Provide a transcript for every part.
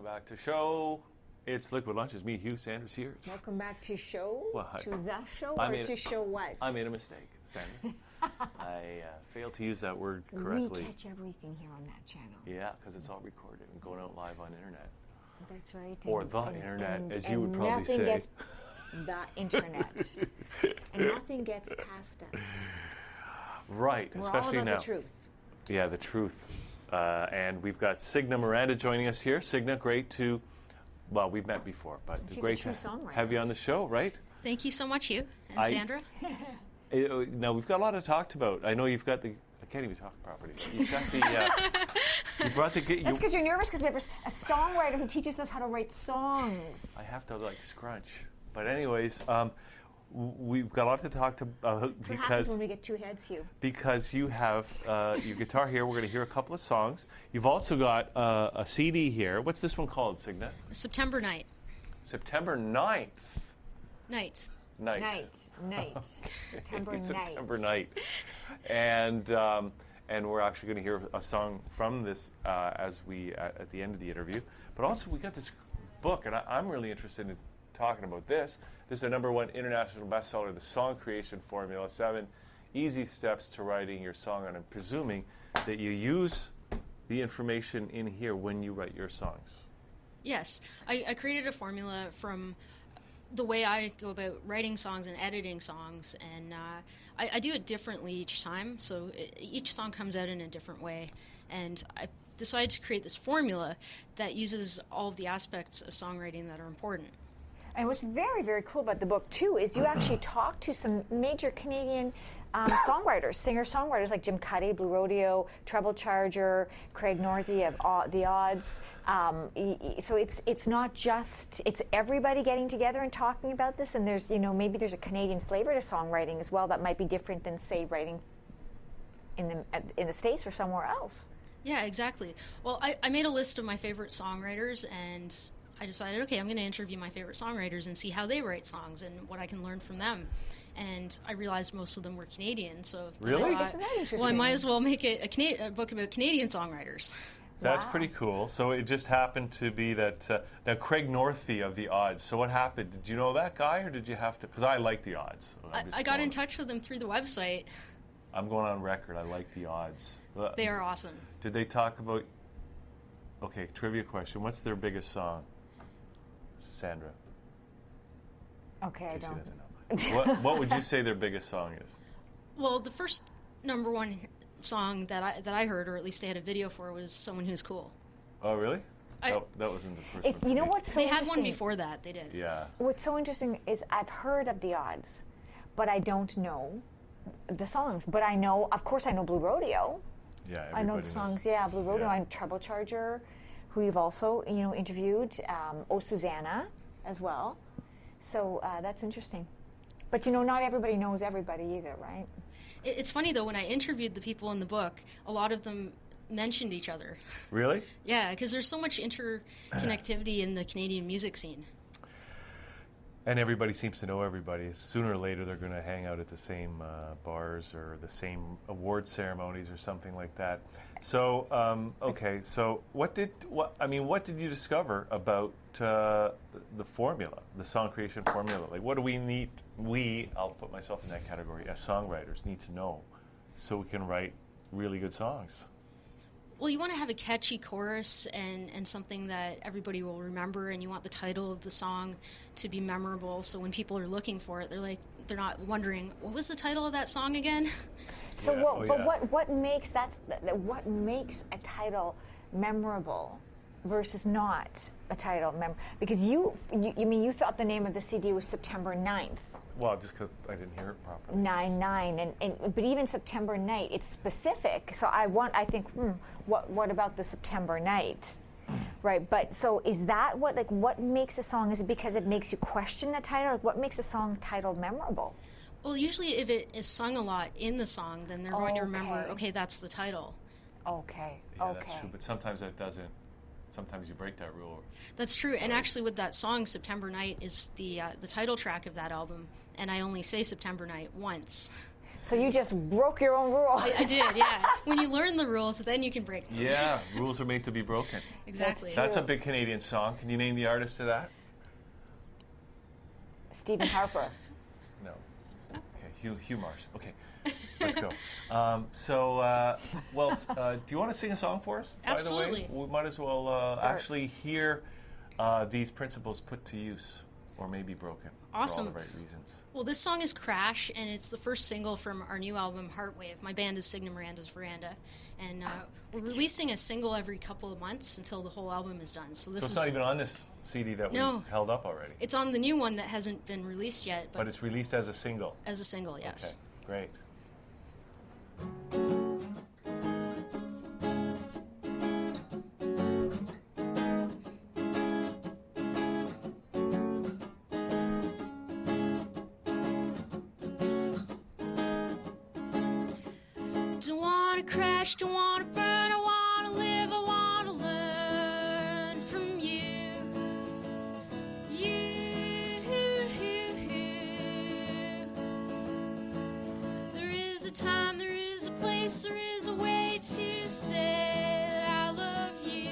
back to show. It's Liquid Lunch. It's me, Hugh. Sandra's here. Welcome back to show? What? To the show or to show what? I made a mistake, Sandra. I failed to use that word correctly. We catch everything here on that channel. Yeah, because it's all recorded and going out live on the internet. That's right. Or the internet, as you would probably nothing say. Gets the internet. And nothing gets past us. Right, We're especially all about now. The truth. Yeah, the truth. And we've got Signe Miranda joining us here. Signe, great to, well, we've met before, but She's great a true to songwriter. have you on the show, right? Thank you so much, Hugh and Sandra. Now, we've got a lot to talk about. I know you've got the, I can't even talk properly. You've got the, you brought the, That's because you're nervous because we have a songwriter who teaches us how to write songs. I have to like scrunch. But anyways, we've got a lot to talk about What happens because when we get two heads, Hugh? because you have your guitar here. We're going to hear a couple of songs. You've also got a CD here. What's this one called, Signe? September Night. September 9th. Night. September night. And we're actually going to hear a song from this as we at the end of the interview. But also we got this book, and I'm really interested in talking about this. This is a #1 international bestseller, The Song Creation Formula: 7 Easy Steps to Writing Your Song. And I'm presuming that you use the information in here when you write your songs. Yes. I created a formula from the way I go about writing songs and editing songs, and I do it differently each time, so each song comes out in a different way, and I decided to create this formula that uses all of the aspects of songwriting that are important. And what's very, very cool about the book, too, is you actually talk to some major Canadian songwriters, singer-songwriters like Jim Cuddy, Blue Rodeo, Treble Charger, Craig Northey of The Odds. So it's not just, it's everybody getting together and talking about this, and there's, maybe there's a Canadian flavor to songwriting as well that might be different than, say, writing in the States or somewhere else. Yeah, exactly. Well, I made a list of my favorite songwriters, and I decided, okay, I'm going to interview my favorite songwriters and see how they write songs and what I can learn from them. And I realized most of them were Canadian, so really? I might as well make it a book about Canadian songwriters. That's pretty cool. So it just happened to be that now Craig Northey of The Odds. So what happened? Did you know that guy, or did you have to? Because I like The Odds. So I got in touch with them through the website. I'm going on record. I like The Odds. They are awesome. Did they talk about? Okay, trivia question. What's their biggest song? Sandra. Okay, I don't. She doesn't know. What would you say their biggest song is? Well, the first #1 song that I heard, or at least they had a video for, was "Someone Who's Cool." Oh, really? That wasn't the first one. You know what's so They had interesting? one before that. They did. Yeah. What's so interesting is I've heard of The Odds, but I don't know the songs. But I know, of course, I know Blue Rodeo. Yeah, I know the songs. Yeah, Blue Rodeo. Yeah. I'm Treble Charger, who you've also interviewed. Oh, Susanna, as well. So that's interesting. But not everybody knows everybody either, right? It's funny though, when I interviewed the people in the book, a lot of them mentioned each other. Really? Yeah, because there's so much interconnectivity in the Canadian music scene. And everybody seems to know everybody. Sooner or later, they're going to hang out at the same bars or the same award ceremonies or something like that. So, okay. So, what did you discover about the formula, the song creation formula? Like, what do we need? I'll put myself in that category, as songwriters, need to know so we can write really good songs. Well, you want to have a catchy chorus and something that everybody will remember, and you want the title of the song to be memorable, so when people are looking for it, they're not wondering, what was the title of that song again? So, what makes what makes a title memorable versus not a title memorable? Because you thought the name of the CD was September 9th. Well, just because I didn't hear it properly. 9/9, but even September Night, it's specific. So I think, what about the September Night, right? But so is that what makes a song? Is it because it makes you question the title? Like, what makes a song title memorable? Well, usually if it is sung a lot in the song, then they're going to remember, okay, that's the title. Okay. Yeah, that's true. But sometimes that doesn't. Sometimes you break that rule. That's true. And actually, with that song, September Night is the title track of that album, and I only say September Night once. So you just broke your own rule. I did, yeah. When you learn the rules, then you can break them. Yeah, rules are made to be broken. Exactly. That's a big Canadian song. Can you name the artist of that? Stephen Harper. No. Okay, Hugh Marsh. Okay, let's go. Do you want to sing a song for us? Absolutely. By the way, we might as well actually hear these principles put to use, or maybe broken. Awesome. For all the right reasons. Well, this song is Crash, and it's the first single from our new album, Heartwave. My band is Signe Miranda's Veranda, and we're releasing a single every couple of months until the whole album is done. So it's not even on this CD that we held up already. It's on the new one that hasn't been released yet. But it's released as a single. As a single, yes. Okay, great. Don't wanna crash, don't wanna burn, I wanna live, I wanna learn from you. There is a time, there is a place, there is a way to say that I love you.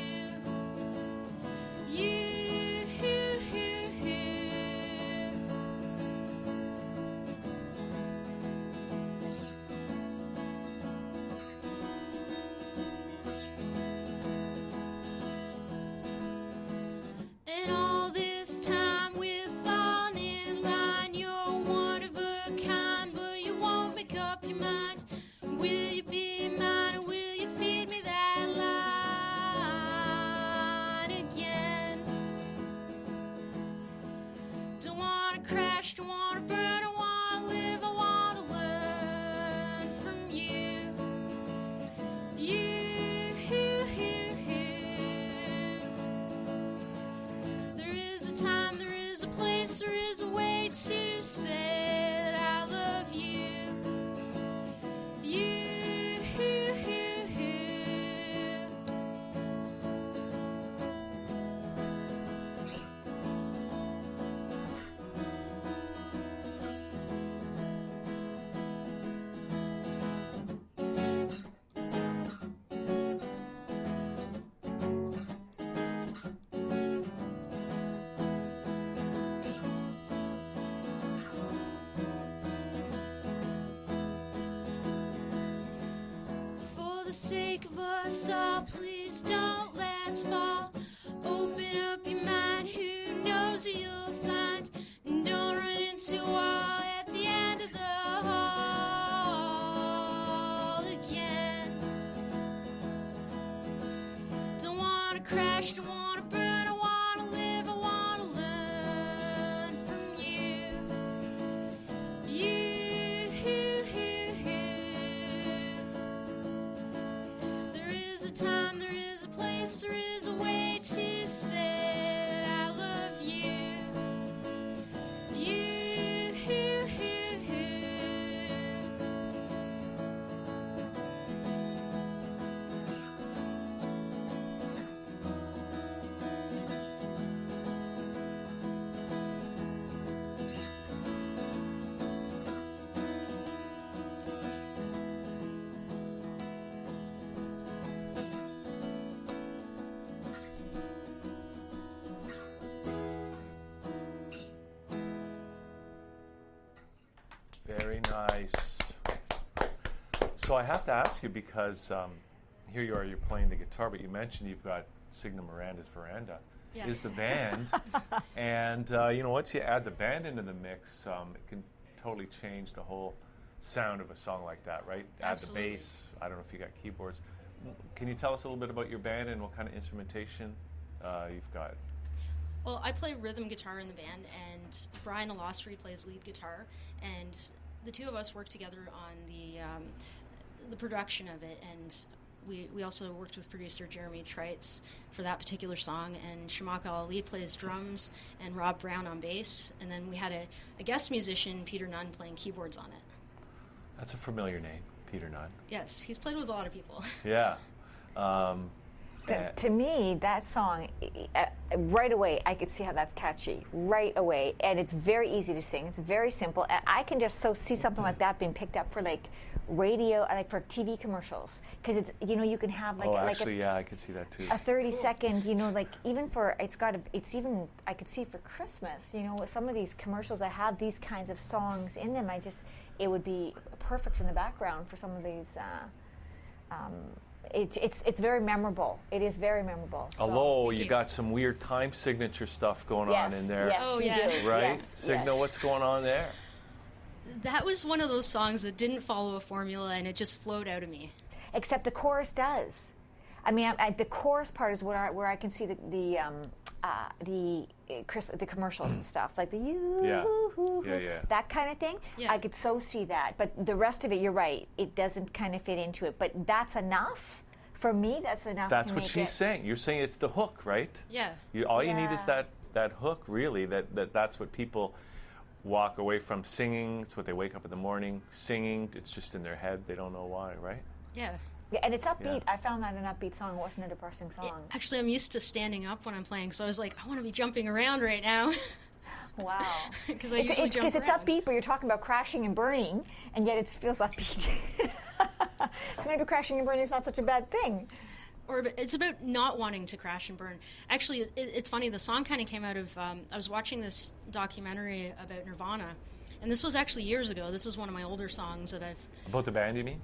And all this time we've fallen in line. You're one of a kind, but you won't make up your mind. Will you be mine, or will you feed me that line again? Don't wanna crash, don't wanna burn, I wanna live, I wanna learn from you. There is a time, there is a place, there is a way to say that I love you. For the sake of us all, please don't let us fall. Open up your mind, who knows who you'll find. And don't run into a wall at the end of the hall again. Don't wanna crash, don't wanna burn, I wanna live, I wanna learn from you. There is a time, there is a place, there is a way to say that I love you. Very nice. So I have to ask you because here you are, you're playing the guitar, but you mentioned you've got Signe Miranda's Veranda. Yes. Is the band. And, once you add the band into the mix, it can totally change the whole sound of a song like that, right? Absolutely. Add the bass. I don't know if you got keyboards. Can you tell us a little bit about your band and what kind of instrumentation you've got? Well, I play rhythm guitar in the band, and Brian Alostri plays lead guitar, and the two of us work together on the production of it, and we also worked with producer Jeremy Treitz for that particular song, and Shamaka Ali plays drums, and Rob Brown on bass, and then we had a guest musician, Peter Nunn, playing keyboards on it. That's a familiar name, Peter Nunn. Yes, he's played with a lot of people. Yeah. So to me, that song, right away, I could see how that's catchy, right away. And it's very easy to sing. It's very simple. And I can just see something like that being picked up for like radio, like for TV commercials. Because it's, you can have like, I could see that too. a 30-second, like even for, it's even, I could see for Christmas, with some of these commercials that have these kinds of songs in them, it would be perfect in the background for some of these, it's very memorable. It is very memorable. So. Although you got some weird time signature stuff going on in there. Yes, oh, you yeah. do. Right? Yes, Signal, what's going on there? That was one of those songs that didn't follow a formula, and it just flowed out of me. Except the chorus does. I mean, the chorus part is where I can see the commercials and stuff, like the that kind of thing. Yeah. I could so see that. But the rest of it, you're right, it doesn't kind of fit into it. But that's enough. For me, that's enough. That's what she's saying. You're saying it's the hook, right? Yeah. All you need is that hook, really. That's what people walk away from singing. It's what they wake up in the morning singing. It's just in their head. They don't know why, right? Yeah. Yeah, and it's upbeat. Yeah. I found that an upbeat song. It wasn't a depressing song. Actually, I'm used to standing up when I'm playing, so I was like, I want to be jumping around right now. Wow. Because I usually jump around. Because it's upbeat, but you're talking about crashing and burning, and yet it feels upbeat. So maybe crashing and burning is not such a bad thing. Or it's about not wanting to crash and burn. Actually, it's funny. The song kind of came out of, I was watching this documentary about Nirvana, and this was actually years ago. This was one of my older songs that I've... About the band, you mean?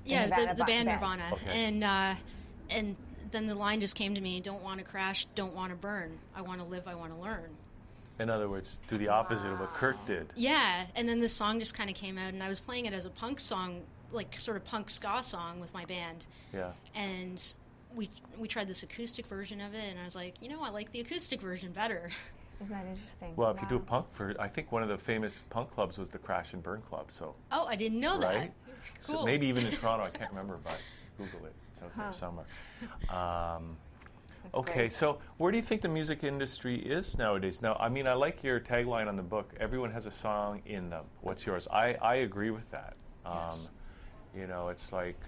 Yeah, the band Nirvana. Okay. And then the line just came to me, don't want to crash, don't want to burn. I want to live, I want to learn. In other words, do the opposite of what Kurt did. Yeah, and then this song just kind of came out, and I was playing it as a punk song, like sort of punk ska song with my band. Yeah. And we tried this acoustic version of it, and I was like, I like the acoustic version better. Isn't that interesting? Well, if you do a punk I think one of the famous punk clubs was the Crash and Burn Club. So. Oh, I didn't know right? that. Cool. So maybe even in Toronto, I can't remember, but Google it. It's out there somewhere. Okay, great. so where do you think the music industry is nowadays? Now, I mean, I like your tagline on the book. Everyone has a song in them. What's yours? I agree with that. Yes. It's like,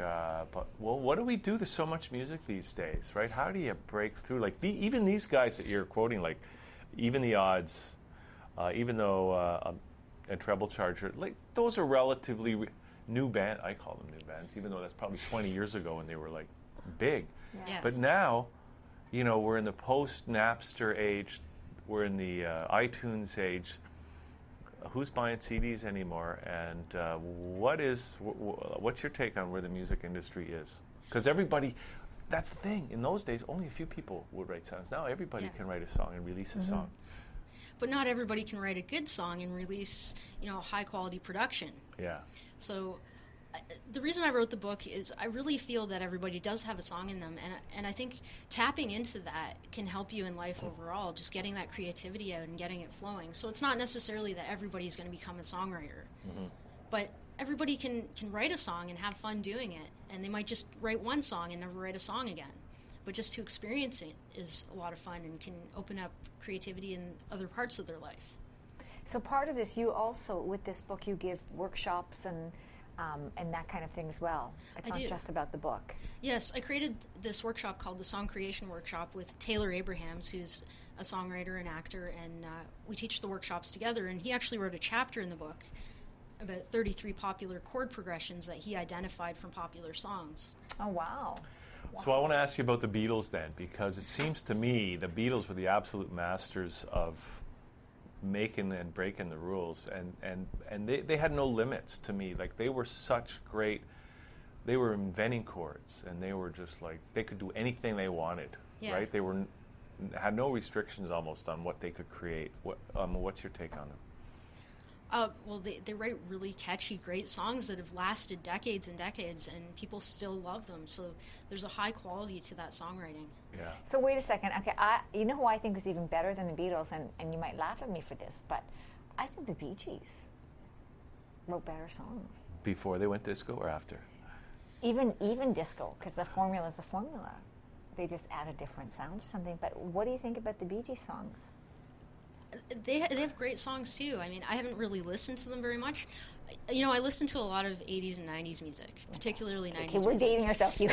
what do we do? There's so much music these days, right? How do you break through? Like even these guys that you're quoting, like Even the Odds, even though a Treble Charger, like those are relatively new band. I call them new bands, even though that's probably 20 years ago when they were like big. Yeah. But now, we're in the post-Napster age. We're in the iTunes age. Who's buying CDs anymore? And what's your take on where the music industry is? Because everybody, that's the thing. In those days, only a few people would write songs. Now everybody can write a song and release a song. But not everybody can write a good song and release, high-quality production. Yeah. So the reason I wrote the book is I really feel that everybody does have a song in them, and I think tapping into that can help you in life overall, just getting that creativity out and getting it flowing. So it's not necessarily that everybody's going to become a songwriter, but everybody can write a song and have fun doing it, and they might just write one song and never write a song again. But just to experience it is a lot of fun and can open up creativity in other parts of their life. So part of this, you also, with this book, you give workshops and that kind of thing as well. It's not just about the book. Yes, I created this workshop called the Song Creation Workshop with Taylor Abrahams, who's a songwriter and actor, and we teach the workshops together. And he actually wrote a chapter in the book about 33 popular chord progressions that he identified from popular songs. Oh, wow. So I want to ask you about the Beatles then, because it seems to me the Beatles were the absolute masters of making and breaking the rules, and they had no limits to me. Like, they were they were inventing chords, and they were just like, they could do anything they wanted, right? They had no restrictions almost on what they could create. What's your take on them? Well, they write really catchy, great songs that have lasted decades and decades, and people still love them. So there's a high quality to that songwriting. Yeah. So wait a second. Okay, you know who I think is even better than the Beatles, and you might laugh at me for this, but I think the Bee Gees wrote better songs. Before they went disco or after? Even disco, because the formula is a formula. They just added different sounds or something. But what do you think about the Bee Gees songs? They have great songs too. I mean, I haven't really listened to them very much. You know, I listen to a lot of 80s and 90s music, particularly 90s Okay, we're music. dating ourselves, Hugh.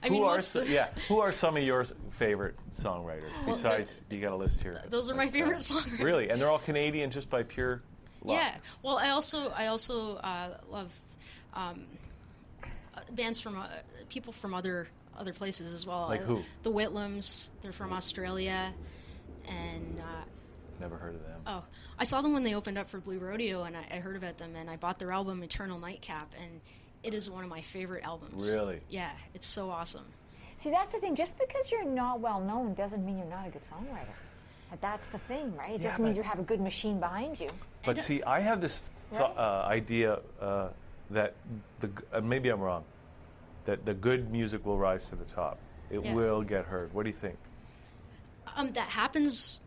I mean, Who are some of your favorite songwriters? Besides, you got a list here. Those are my favorite songwriters. Really, and they're all Canadian just by pure luck. Yeah. Well, I also love bands from people from other places as well. Like who? The Whitlams. They're from Australia, and Never heard of them. oh, I saw them when they opened up for Blue Rodeo, and I heard about them, and I bought their album Eternal Nightcap, and it is one of my favorite albums. Really? Yeah, it's so awesome. See, that's the thing. Just because you're not well known doesn't mean you're not a good songwriter. That's the thing, right? It just means you have a good machine behind you. But see, I have this idea that maybe I'm wrong, that the good music will rise to the top. It will get heard. What do you think? That happens.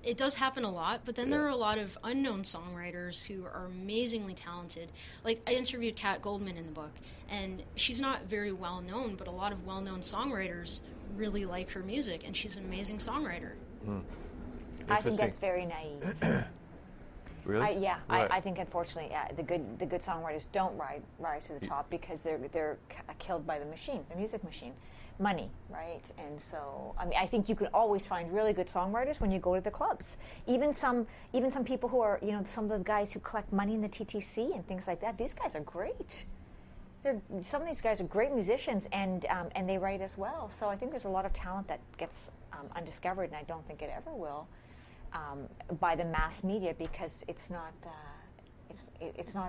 It does happen a lot, but then there are a lot of unknown songwriters who are amazingly talented. Like, I interviewed Kat Goldman in the book, and she's not very well known, but a lot of well-known songwriters really like her music, and she's an amazing songwriter. I think that's very naive. Really? I think unfortunately, the good songwriters don't rise to the top because they're killed by the machine, the music machine, money, right? And so, I mean, I think you can always find really good songwriters when you go to the clubs. Even some people who are, some of the guys who collect money in the TTC and things like that. These guys are great. Some of these guys are great musicians, and they write as well. So I think there's a lot of talent that gets undiscovered, and I don't think it ever will. By the mass media, because it's not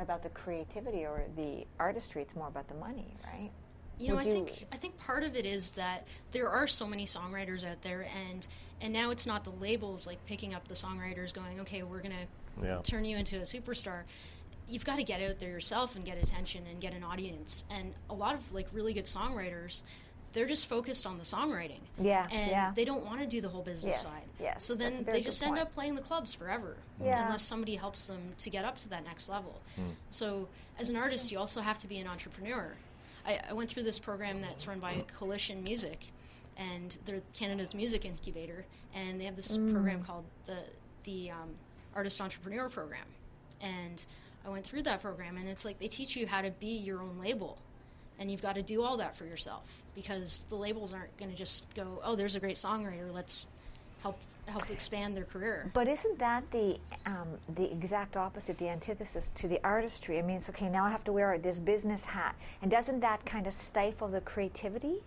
about the creativity or the artistry. It's more about the money, right? I think part of it is that there are so many songwriters out there, and now it's not the labels like picking up the songwriters going, okay, we're gonna turn you into a superstar. You've got to get out there yourself and get attention and get an audience. And a lot of like really good songwriters, they're just focused on the songwriting. And they don't want to do the whole business side. Yes, so then they just end up playing the clubs forever unless somebody helps them to get up to that next level. So as an artist, you also have to be an entrepreneur. I went through this program that's run by Coalition Music, and they're Canada's music incubator, and they have this program called the Artist Entrepreneur Program. And I went through that program, and it's like they teach you how to be your own label. And you've got to do all that for yourself, because the labels aren't going to just go, oh, there's a great songwriter, let's help expand their career. But isn't that the exact opposite, the antithesis to the artistry? I mean, it's okay, now I have to wear this business hat. And doesn't that kind of stifle the creativity?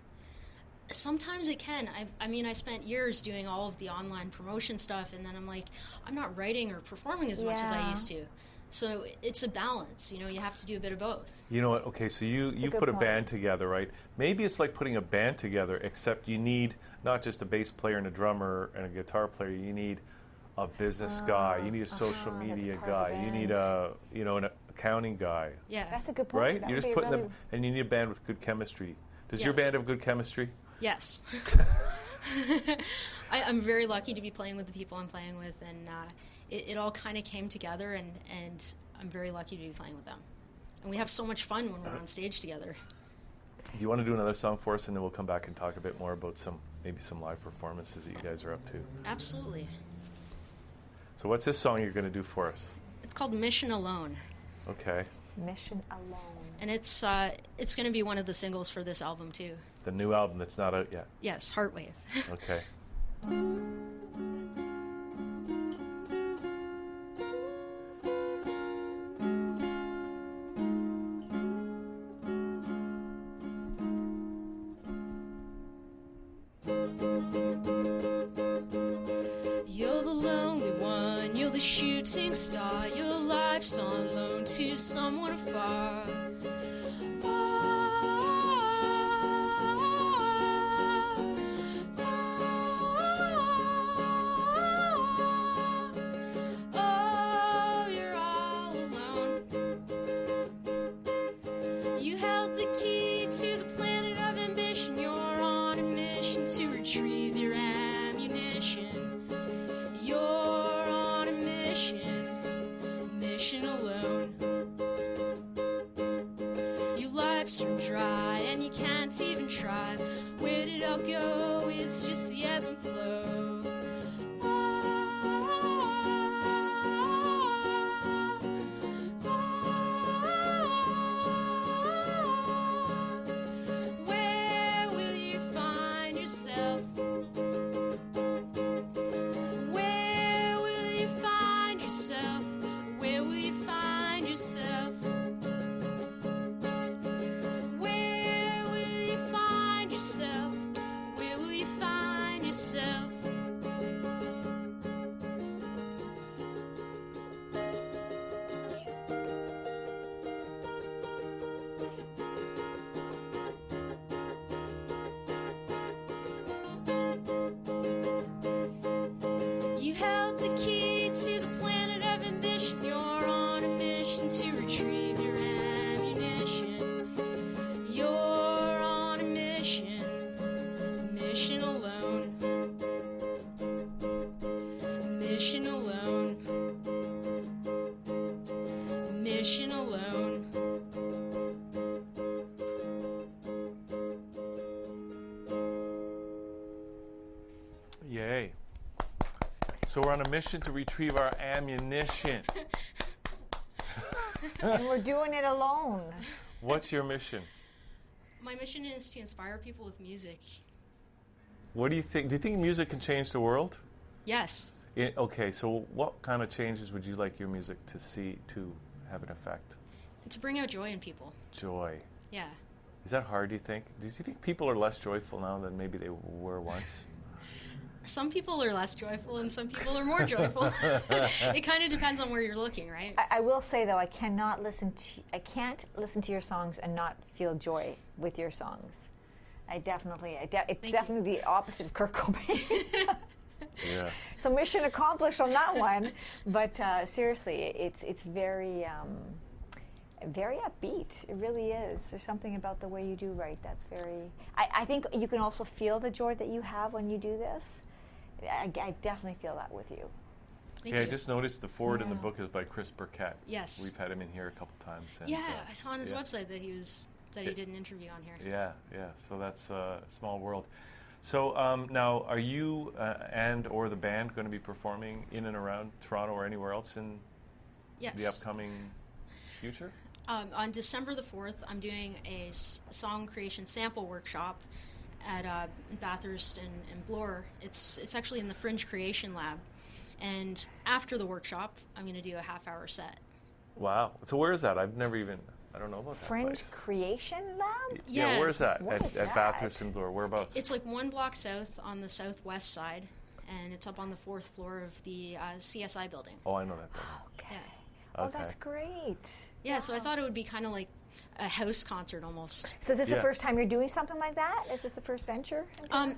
Sometimes it can. I mean, I spent years doing all of the online promotion stuff, and then I'm like, I'm not writing or performing as much as I used to. So it's a balance, you have to do a bit of both. You know what, okay, so you put a band together, right? Maybe it's like putting a band together, except you need not just a bass player and a drummer and a guitar player, you need a business guy, you need a social media guy, you need an accounting guy. Yeah. That's a good point. Right? You're just putting them, and you need a band with good chemistry. Does your band have good chemistry? Yes. I'm very lucky to be playing with the people I'm playing with, and it all kind of came together, and I'm very lucky to be playing with them. And we have so much fun when we're on stage together. Do you want to do another song for us, and then we'll come back and talk a bit more about maybe some live performances that you guys are up to? Absolutely. So what's this song you're going to do for us? It's called Mission Alone. Okay. Mission Alone. And it's going to be one of the singles for this album, too. The new album that's not out yet? Yes, Heartwave. Okay. You're the lonely one, you're the shooting star, your life's on loan to someone afar. Oh, you're all alone. You held the key to the planet of ambition, you're on a mission to retrieve your ammunition. You're on a mission alone. Your life's run dry and you can't even try. Where did it all go? It's just the ebb and flow. Oh. yourself. You held the key to the planet of ambition. You're on a mission to retrieve your ammunition. You're on a mission, mission alone. Mission alone. Mission alone. Yay. So we're on a mission to retrieve our ammunition. And we're doing it alone. What's your mission? My mission is to inspire people with music. What do you think? Do you think music can change the world? Yes. Okay, so what kind of changes would you like your music to see to have an effect? To bring out joy in people. Joy. Yeah. Is that hard, do you think? Do you think people are less joyful now than maybe they were once? Some people are less joyful and some people are more joyful. It kind of depends on where you're looking, right? I will say though, I can't listen to your songs and not feel joy with your songs. It's definitely the opposite of Kurt Cobain. Yeah. So mission accomplished on that one. But seriously, it's very very upbeat. It really is. There's something about the way you do write that's very. I think you can also feel the joy that you have when you do this. I definitely feel that with you. Thank Yeah, you. I just noticed the forward in the Yeah. book is by Chris Burkett. Yes. We've had him in here a couple times. And, Yeah, I saw on his yeah. website that he did an interview on here. Yeah. So that's a small world. So now, are you and or the band going to be performing in and around Toronto or anywhere else in Yes. the upcoming future? On December the 4th, I'm doing a song creation sample workshop at Bathurst and Bloor. It's actually in the Fringe Creation Lab. And after the workshop, I'm going to do a half-hour set. Wow. So where is that? I don't know about that Fringe place. Creation Lab? Yeah, where's that? What is At that? Bathurst and Bloor. Whereabouts? It's like one block south on the southwest side, and it's up on the 4th floor of the CSI building. Oh, I know that building. Okay. Yeah. Oh, Okay. that's great. Yeah, so I thought it would be kind of like a house concert almost. So is this Yeah. the first time you're doing something like that? Is this the first venture? I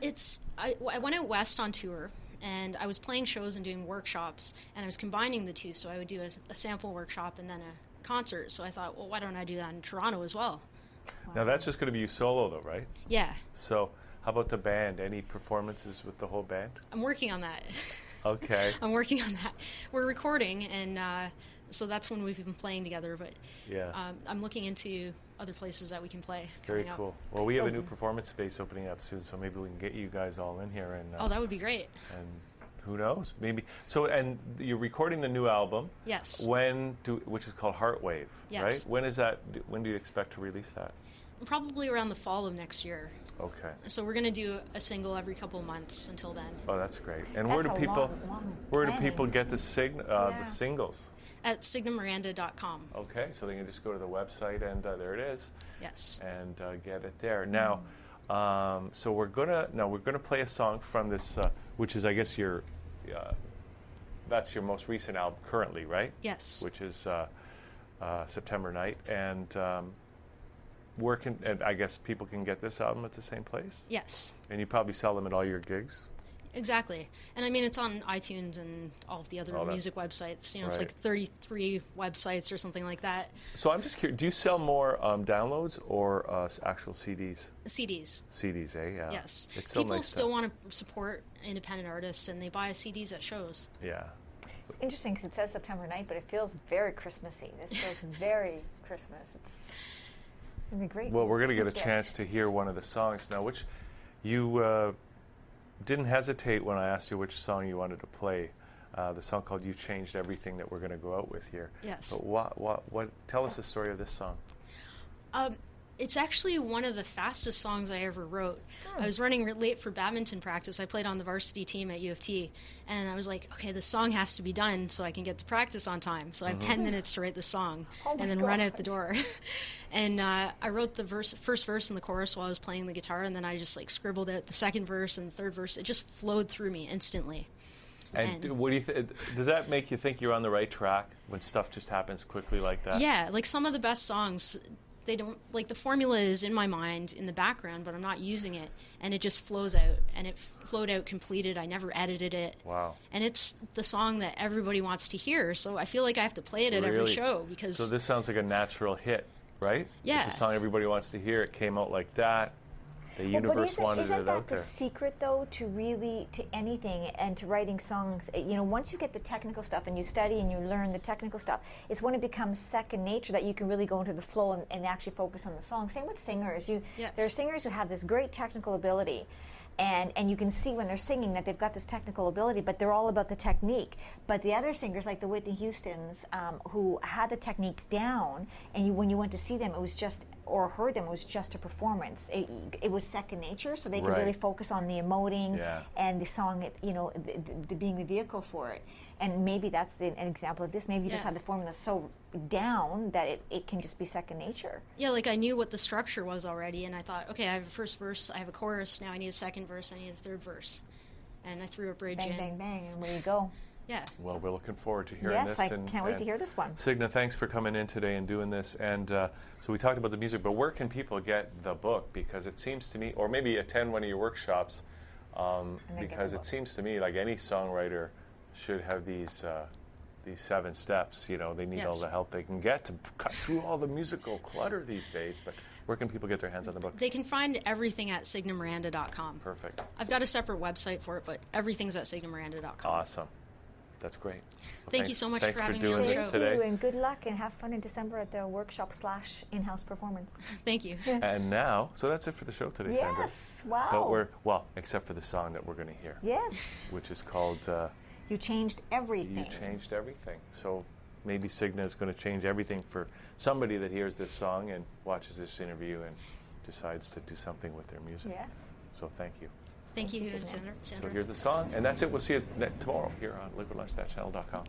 went out west on tour, and I was playing shows and doing workshops, and I was combining the two, so I would do a sample workshop and then a concert. So I thought, well, why don't I do that in Toronto as well? Now that's just going to be you solo, though, right? Yeah, So how about the band? Any performances with the whole band? I'm working on that. Okay. I'm working on that. We're recording, and so that's when we've been playing together. But Yeah. I'm looking into other places that we can play. Very coming up. cool. Well, we have a new performance space opening up soon, so maybe we can get you guys all in here and Oh, that would be great. and who knows? Maybe. So, and you're recording the new album. Yes. Which is called Heartwave, Yes. right? When is that? When do you expect to release that? Probably around the fall of next year. Okay. So we're going to do a single every couple of months until then. Oh, that's great. And That's where do a people? long Where do planning. people get the Yeah. singles? At signemiranda.com. Okay, so they can just go to the website and there it is, Yes. and get it there. Now, so we're gonna play a song from this, which is I guess that's your most recent album currently, right? Yes. Which is September Night, and and I guess people can get this album at the same place, Yes. and you probably sell them at all your gigs. Exactly. And I mean, it's on iTunes and all of the other All that. music websites. You know, it's Right. like 33 websites or something like that. So I'm just curious, do you sell more downloads or actual CDs? CDs. CDs, eh? Yeah. Yes. It's still People nice still stuff. want to support independent artists, and they buy CDs at shows. Yeah. Interesting because it says September night, but it feels very Christmassy. This feels very Christmas. It's gonna be great. Well, we're going to get a Christmas chance gift. to hear one of the songs now, which you didn't hesitate when I asked you which song you wanted to play. The song called "You Changed Everything" that we're going to go out with here. Yes. But what? Tell us the story of this song. It's actually one of the fastest songs I ever wrote. I was running late for badminton practice. I played on the varsity team at U of T, and I was like, okay, this song has to be done so I can get to practice on time. So I have 10 minutes to write the song and then run out the door. And I wrote the first verse and the chorus while I was playing the guitar, and then I just like scribbled out the second verse and the third verse. It just flowed through me instantly. And what do you does that make you think you're on the right track when stuff just happens quickly like that? Yeah, like some of the best songs, they don't, like, the formula is in my mind in the background, but I'm not using it, and it just flows out, and it flowed out completed. I never edited it. Wow. And it's the song that everybody wants to hear, so I feel like I have to play it at every show because... So this sounds like a natural hit, right? Yeah. It's a song everybody wants to hear. It came out like that. The universe wanted it out there. Isn't that the secret, though, to anything and to writing songs? You know, once you get the technical stuff and you study and you learn the technical stuff, it's when it becomes second nature that you can really go into the flow and actually focus on the song. Same with singers. Yes. There are singers who have this great technical ability, and you can see when they're singing that they've got this technical ability, but they're all about the technique. But the other singers, like the Whitney Houstons, who had the technique down, and when you went to see them, it was just, or heard them, it was just a performance. It was second nature, so they could really focus on the emoting and the song, the being the vehicle for it. And maybe that's an example of this. Maybe you just have the formula so down that it can just be second nature. Yeah, like I knew what the structure was already, and I thought, okay, I have a first verse, I have a chorus, now I need a second verse, I need a third verse. And I threw a bridge in. Bang, bang, bang, and away you go. Yeah. Well, we're looking forward to hearing this. Yes, I can't wait to hear this one. Signe, thanks for coming in today and doing this. And so we talked about the music, but where can people get the book? Because it seems to me, or maybe attend one of your workshops, because it seems to me like any songwriter should have these 7 steps. You know, they need all the help they can get to cut through all the musical clutter these days. But where can people get their hands on the book? They can find everything at signemiranda.com. Perfect. I've got a separate website for it, but everything's at signemiranda.com. Awesome. That's great. Well, Thank you so much for having me on doing the this show. today. Thank you, and good luck, and have fun in December at the workshop / in-house performance. Thank you. And now, so that's it for the show today, Sandra. Yes, wow. But except for the song that we're going to hear. Yes. Which is called... You changed everything. You changed everything. So maybe Signe is going to change everything for somebody that hears this song and watches this interview and decides to do something with their music. Yes. So thank you. Thank you, Sandra. So here's the song, and that's it. We'll see you tomorrow here on liquidlunch.channel.com.